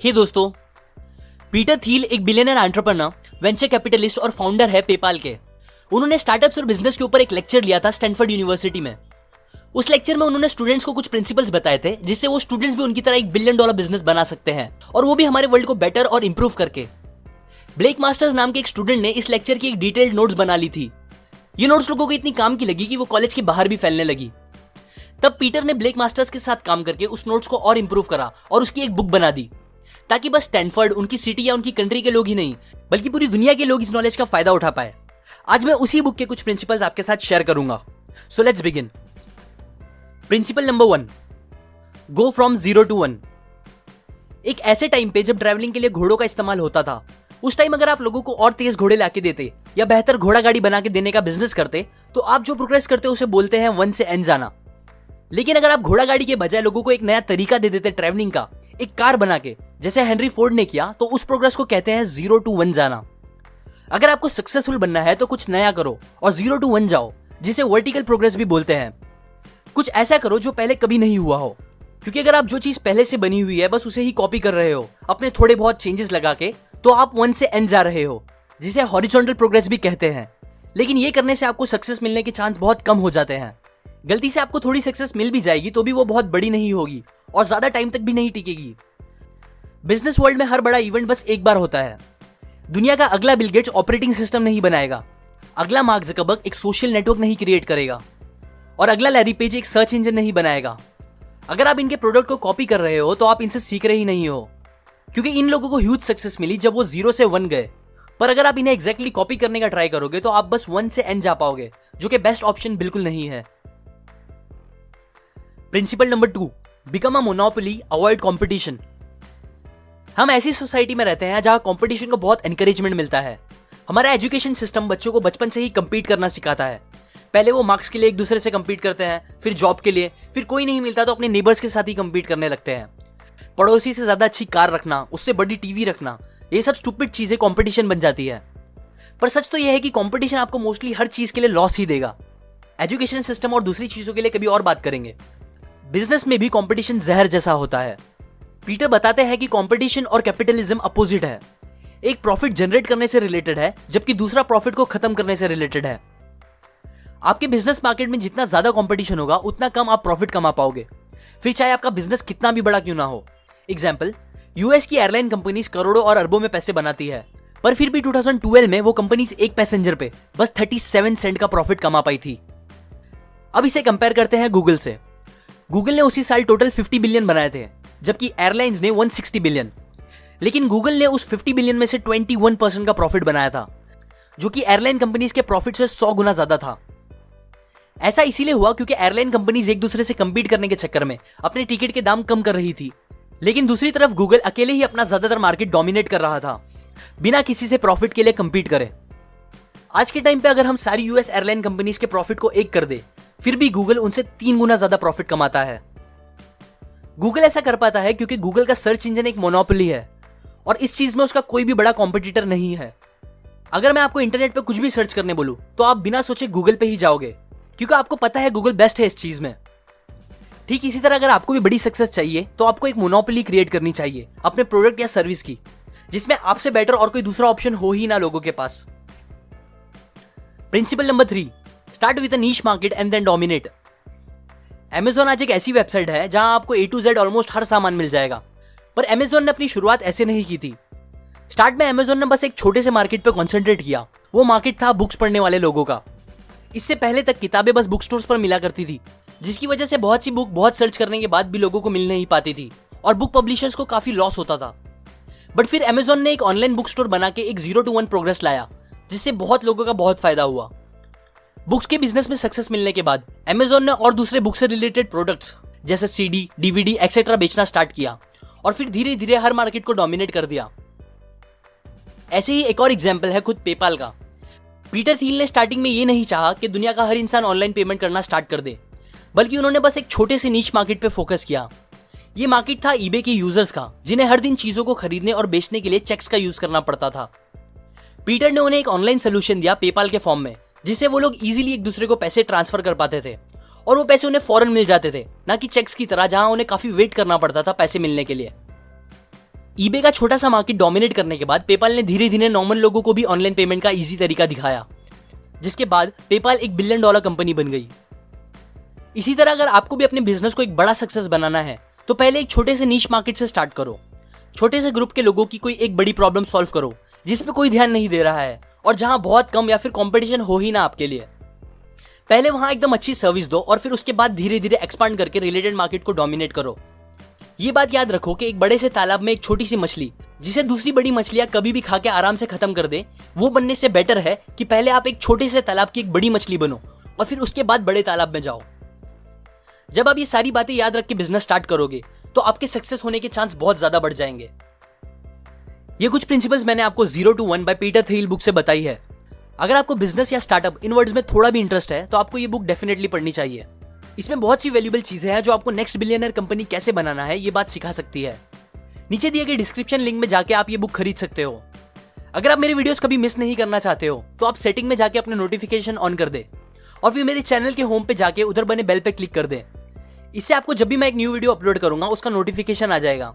हे दोस्तों, Peter Thiel एक billionaire entrepreneur, venture capitalist और फाउंडर है पेपाल के। उन्होंने स्टार्टअप्स और बिजनेस के ऊपर एक लेक्चर लिया था स्टैनफोर्ड यूनिवर्सिटी में। उस लेक्चर में उन्होंने स्टूडेंट्स को कुछ प्रिंसिपल्स बताए थे जिससे वो स्टूडेंट्स भी उनकी तरह एक $1 बिलियन बिजनेस बना सकते हैं, और वो भी हमारे वर्ल्ड को बेटर और इंप्रूव करके। ब्लेक मास्टर्स नाम के एक स्टूडेंट ने इस लेक्चर की एक डिटेल्ड नोट्स बना ली थी। ये नोट्स लोगों को इतनी काम की लगी कि वो कॉलेज के बाहर भी फैलने लगी। तब पीटर ने ब्लेक मास्टर्स के साथ काम करके उस नोट्स को और इंप्रूव करा और उसकी एक बुक बना दी, ताकि बस स्टैनफोर्ड, उनकी सिटी या उनकी कंट्री के लोग ही नहीं बल्कि पूरी दुनिया के लोग इस नॉलेज का फायदा उठा पाए। आज मैं उसी बुक के कुछ प्रिंसिपल्स आपके साथ शेयर करूंगा। So let's begin. Principle number 1, go from 0 to 1। एक ऐसे टाइम पे जब ट्रैवलिंग के लिए घोड़ों का इस्तेमाल होता था, उस टाइम अगर आप लोगों को और तेज घोड़े लाके देते या बेहतर घोड़ा गाड़ी बना के देने का बिजनेस करते, तो आप जो प्रोग्रेस करते उसे बोलते हैं 1 से N जाना। लेकिन अगर आप घोड़ा गाड़ी के बजाय लोगों को एक नया तरीका दे देते ट्रैवलिंग का, एक कार बना के, जैसे हेनरी फोर्ड ने किया, तो उस प्रोग्रेस को कहते हैं 0 to 1 जाना। अगर आपको सक्सेसफुल बनना है तो कुछ नया करो और 0 to 1 जाओ, जिसे वर्टिकल प्रोग्रेस भी बोलते हैं। कुछ ऐसा करो जो पहले कभी नहीं हुआ हो, क्योंकि अगर आप जो चीज पहले से बनी हुई है बस उसे ही कॉपी कर रहे हो अपने थोड़े बहुत चेंजेस लगा के, तो आप 1 से N जा रहे हो, जिसे हॉरिजॉन्टल प्रोग्रेस भी कहते हैं। लेकिन ये करने से आपको सक्सेस मिलने के चांस बहुत कम हो जाते हैं। गलती से आपको थोड़ी सक्सेस मिल भी जाएगी तो भी वो बहुत बड़ी नहीं होगी और ज्यादा टाइम तक भी नहीं टिकेगी। बिजनेस वर्ल्ड में हर बड़ा इवेंट बस एक बार होता है। दुनिया का अगला बिल गेट्स ऑपरेटिंग सिस्टम नहीं बनाएगा, अगला मार्क ज़करबर्ग एक सोशल नेटवर्क नहीं क्रिएट करेगा, और अगला लैरी पेज एक सर्च इंजन नहीं बनाएगा। अगर आप इनके प्रोडक्ट को कॉपी कर रहे हो तो आप इनसे सीख रहे ही नहीं हो, क्योंकि इन लोगों को ह्यूज सक्सेस मिली जब वो 0 से 1 गए। पर अगर आप इन्हें एग्जैक्टली कॉपी करने का ट्राई करोगे तो आप बस 1 से N जा पाओगे, जो कि बेस्ट ऑप्शन बिल्कुल नहीं है। Principle number 2, become a monopoly, avoid competition. हम ऐसी सोसाइटी में रहते हैं जहां कंपटीशन को बहुत एनकरेजमेंट मिलता है। हमारा एजुकेशन सिस्टम बच्चों को बचपन से ही compete करना सिखाता है। पहले वो मार्क्स के लिए एक दूसरे से compete करते हैं, फिर जॉब के लिए, फिर कोई नहीं मिलता तो अपने नेबर्स के साथ ही compete करने लगते हैं। पड़ोसी से ज्यादा अच्छी कार रखना, उससे बड़ी टीवी रखना, ये सब स्टूपिड चीजें कंपटीशन बन जाती है। पर सच तो यह है कि कंपटीशन आपको मोस्टली हर चीज के लिए लॉस ही देगा। एजुकेशन सिस्टम और दूसरी चीजों के लिए कभी और बात करेंगे। बिजनेस में भी कंपटीशन जहर जैसा होता है। पीटर बताते हैं कि कंपटीशन और कैपिटलिज्म अपोजिट है। एक प्रॉफिट जनरेट करने से रिलेटेड है, जबकि दूसरा प्रॉफिट को खत्म करने से रिलेटेड है। आपके बिजनेस मार्केट में जितना ज्यादा कंपटीशन होगा उतना कम आप प्रॉफिट कमा पाओगे, फिर चाहे आपका बिजनेस कितना भी बड़ा क्यों ना हो। एग्जाम्पल, यूएस की एयरलाइन कंपनीज करोड़ों और अरबों में पैसे बनाती है, पर फिर भी 2012 में वो कंपनीज एक पैसेंजर पे बस 37 सेंट का प्रॉफिट कमा पाई थी। अब इसे कंपेयर करते हैं गूगल से। गूगल ने उसी साल टोटल 50 बिलियन बनाए थे, जबकि एयरलाइंस ने 160 बिलियन। लेकिन गूगल ने उस 50 बिलियन में से 21% का प्रॉफिट बनाया था, जो कि एयरलाइन कंपनीज के प्रॉफिट से 100 गुना ज्यादा था। ऐसा इसीलिए हुआ क्योंकि एयरलाइन कंपनीज एक दूसरे से compete करने के चक्कर में अपने टिकट के दाम कम कर रही थी, लेकिन दूसरी तरफ गूगल अकेले ही अपना ज्यादातर मार्केट डोमिनेट कर रहा था, बिना किसी से प्रॉफिट के लिए compete करे। आज के टाइम पे अगर हम सारी यूएस एयरलाइन कंपनीज के प्रॉफिट को एक कर दे, फिर भी गूगल उनसे 3 गुना ज्यादा प्रॉफिट कमाता है। गूगल ऐसा कर पाता है क्योंकि गूगल का सर्च इंजन एक मोनोपोली है और इस चीज में उसका कोई भी बड़ा कॉम्पिटिटर नहीं है। अगर मैं आपको इंटरनेट पे कुछ भी सर्च करने बोलूं तो आप बिना सोचे गूगल पे ही जाओगे, क्योंकि आपको पता है गूगल बेस्ट है इस चीज में। ठीक इसी तरह अगर आपको भी बड़ी सक्सेस चाहिए तो आपको एक मोनोपोली क्रिएट करनी चाहिए अपने प्रोडक्ट या सर्विस की, जिसमें आपसे बेटर और कोई दूसरा ऑप्शन हो ही ना लोगों के पास। Principle number 3, start with a niche market and then dominate. Amazon आज एक ऐसी वेबसाइट है जहां आपको A to Z ऑलमोस्ट हर सामान मिल जाएगा, पर Amazon ने अपनी शुरुआत ऐसे नहीं की थी। स्टार्ट में Amazon ने बस एक छोटे से मार्केट पे कॉन्सेंट्रेट किया। वो मार्केट था बुक्स पढ़ने वाले लोगों का। इससे पहले तक किताबें बस बुक स्टोर्स पर मिला करती थी, जिसकी वजह से बहुत सी बुक बहुत सर्च करने के बाद भी लोगों को मिल नहीं पाती थी और बुक पब्लिशर्स को काफी लॉस होता था। बट फिर Amazon ने एक ऑनलाइन बुक स्टोर बना के एक 0 to 1 प्रोग्रेस लाया, जिससे बहुत लोगों का बहुत फायदा हुआ। बुक्स के बिजनेस में सक्सेस मिलने के बाद Amazon ने और दूसरे बुक से रिलेटेड प्रोडक्ट्स जैसे CD, DVD एक्सेट्रा बेचना स्टार्ट किया और फिर धीरे धीरे हर मार्केट को डोमिनेट कर दिया। ऐसे ही एक और एग्जांपल है खुद पेपाल का। पीटर थील ने स्टार्टिंग में ये नहीं चाहा कि दुनिया का हर इंसान ऑनलाइन पेमेंट करना स्टार्ट कर दे, बल्कि उन्होंने बस एक छोटे से नीश मार्केट पे फोकस किया। ये मार्केट था eBay के यूजर्स का, जिन्हें हर दिन चीजों को खरीदने और बेचने के लिए चेक्स का यूज करना पड़ता था। पीटर ने उन्हें एक ऑनलाइन सोल्यूशन दिया पेपाल के फॉर्म में, जिससे वो लोग इजीली एक दूसरे को पैसे ट्रांसफर कर पाते थे और वो पैसे उन्हें फौरन मिल जाते थे, ना कि चेक्स की तरह जहां उन्हें काफी वेट करना पड़ता था पैसे मिलने के लिए। ईबे का छोटा सा मार्केट डोमिनेट करने के बाद पेपाल ने धीरे धीरे नॉर्मल लोगों को भी ऑनलाइन पेमेंट का इजी तरीका दिखाया, जिसके बाद पेपाल एक $1 बिलियन कंपनी बन गई। इसी तरह अगर आपको भी अपने बिजनेस को एक बड़ा सक्सेस बनाना है तो पहले एक छोटे से नीश मार्केट से स्टार्ट करो। छोटे से ग्रुप के लोगों की कोई एक बड़ी प्रॉब्लम सॉल्व करो जिसपे कोई ध्यान नहीं दे रहा है और जहां बहुत कम या फिर कंपटीशन हो ही ना आपके लिए। पहले वहां एकदम अच्छी सर्विस दो और फिर उसके बाद धीरे धीरे एक्सपांड करके रिलेटेड मार्केट को डोमिनेट करो। ये बात याद रखो कि एक बड़े से तालाब में एक छोटी सी मछली जिसे दूसरी बड़ी मछलियां कभी भी खा के आराम से खत्म कर दे, वो बनने से बेटर है कि पहले आप एक छोटे से तालाब की एक बड़ी मछली बनो और फिर उसके बाद बड़े तालाब में जाओ। जब आप ये सारी बातें याद रख के बिजनेस स्टार्ट करोगे तो आपके सक्सेस होने के चांस बहुत ज्यादा बढ़ जाएंगे। ये कुछ प्रिंसिपल्स मैंने आपको 0 to 1 by Peter Thiel book से बताई है। अगर आपको बिजनेस या स्टार्टअप इन वर्ड्स में थोड़ा भी इंटरेस्ट है तो आपको ये बुक डेफिनेटली पढ़नी चाहिए। इसमें बहुत सी वैल्यूएबल चीजें हैं जो आपको नेक्स्ट बिलियनर कंपनी कैसे बनाना है ये बात सिखा सकती है। नीचे दिए गए डिस्क्रिप्शन लिंक में जाके आप ये बुक खरीद सकते हो। अगर आप मेरे वीडियोस कभी मिस नहीं करना चाहते हो तो आप सेटिंग में जाके अपने नोटिफिकेशन ऑन कर दे और फिर मेरे चैनल के होम पे जाके उधर बने बेल पे क्लिक कर दे। इससे आपको जब भी मैं एक न्यू वीडियो अपलोड करूंगा उसका नोटिफिकेशन आ जाएगा।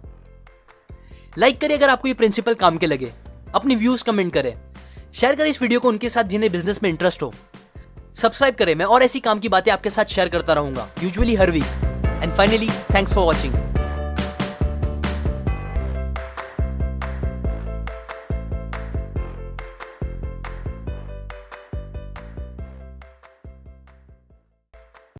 लाइक करें अगर आपको ये प्रिंसिपल काम के लगे, अपनी व्यूज कमेंट करें, शेयर करें इस वीडियो को उनके साथ जिन्हें बिजनेस में इंटरेस्ट हो, सब्सक्राइब करें। मैं और ऐसी काम की बातें आपके साथ शेयर करता रहूंगा, यूजुअली हर week. And finally thanks for watching.